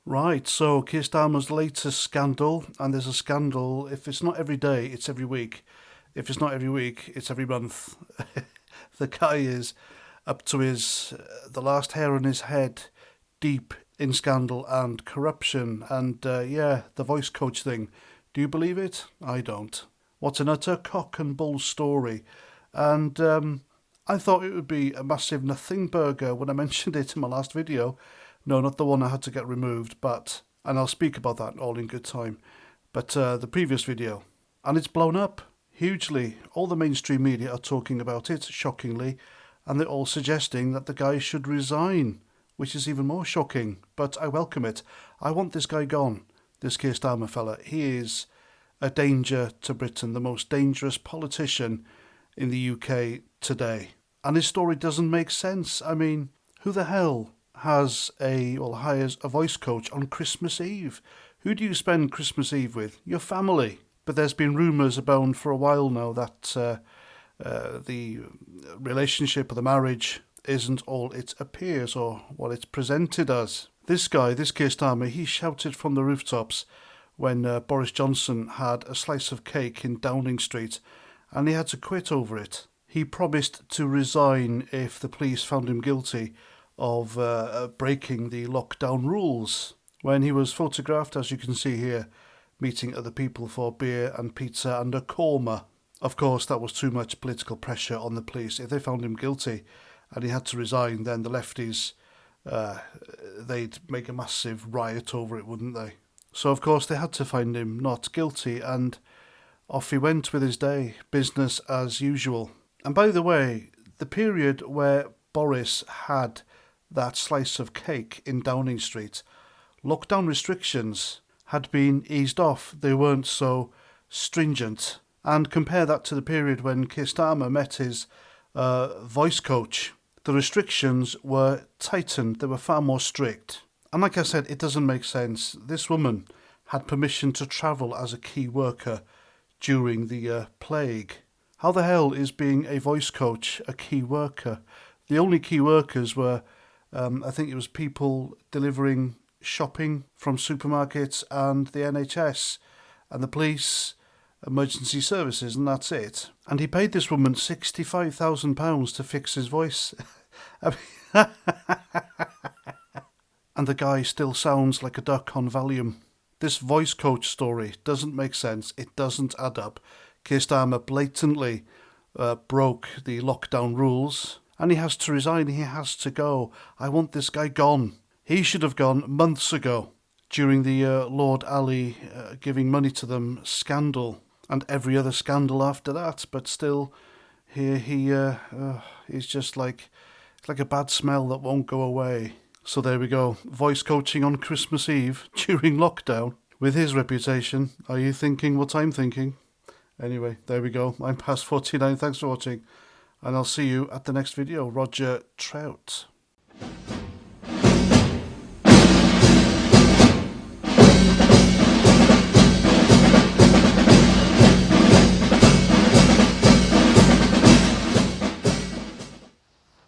Right, so Keir Starmer's latest scandal, and there's a scandal, if it's not every day, it's every week. If it's not every week, it's every month. The guy is up to the last hair on his head, deep in scandal and corruption. And yeah, the voice coach thing. Do you believe it? I don't. What an utter cock and bull story. And I thought it would be a massive nothing burger when I mentioned it in my last video. No, not the one I had to get removed, and I'll speak about that all in good time. But the previous video. And it's blown up hugely. All the mainstream media are talking about it, shockingly, and they're all suggesting that the guy should resign, which is even more shocking. But I welcome it. I want this guy gone, this Keir Starmer fella. He is a danger to Britain, the most dangerous politician in the UK today. And his story doesn't make sense. I mean, who the hell hires a voice coach on Christmas Eve? Who do you spend Christmas Eve with? Your family. But there's been rumours abound for a while now that the relationship or the marriage isn't all it appears or what it's presented as. This guy, this Keir Starmer, he shouted from the rooftops when Boris Johnson had a slice of cake in Downing Street and he had to quit over it. He promised to resign if the police found him guilty of breaking the lockdown rules. When he was photographed, as you can see here, meeting other people for beer and pizza and a korma. Of course, that was too much political pressure on the police. If they found him guilty and he had to resign, then the lefties, they'd make a massive riot over it, wouldn't they? So, of course, they had to find him not guilty, and off he went with his day, business as usual. And by the way, the period where Boris had that slice of cake in Downing Street, lockdown restrictions had been eased off. They weren't so stringent. And compare that to the period when Keir Starmer met his voice coach. The restrictions were tightened. They were far more strict. And like I said, it doesn't make sense. This woman had permission to travel as a key worker during the plague. How the hell is being a voice coach a key worker? The only key workers were, I think it was people delivering shopping from supermarkets and the NHS and the police, emergency services, and that's it. And he paid this woman £65,000 to fix his voice. And the guy still sounds like a duck on Valium. This voice coach story doesn't make sense. It doesn't add up. Keir Starmer blatantly broke the lockdown rules, and he has to resign. He has to go. I want this guy gone. He should have gone months ago during the Lord Ali giving money to them scandal and every other scandal after that. But still, here he's just like a bad smell that won't go away. So there we go. Voice coaching on Christmas Eve during lockdown with his reputation. Are you thinking what I'm thinking? Anyway, there we go. I'm past 49. Thanks for watching. And I'll see you at the next video. Roger Trout.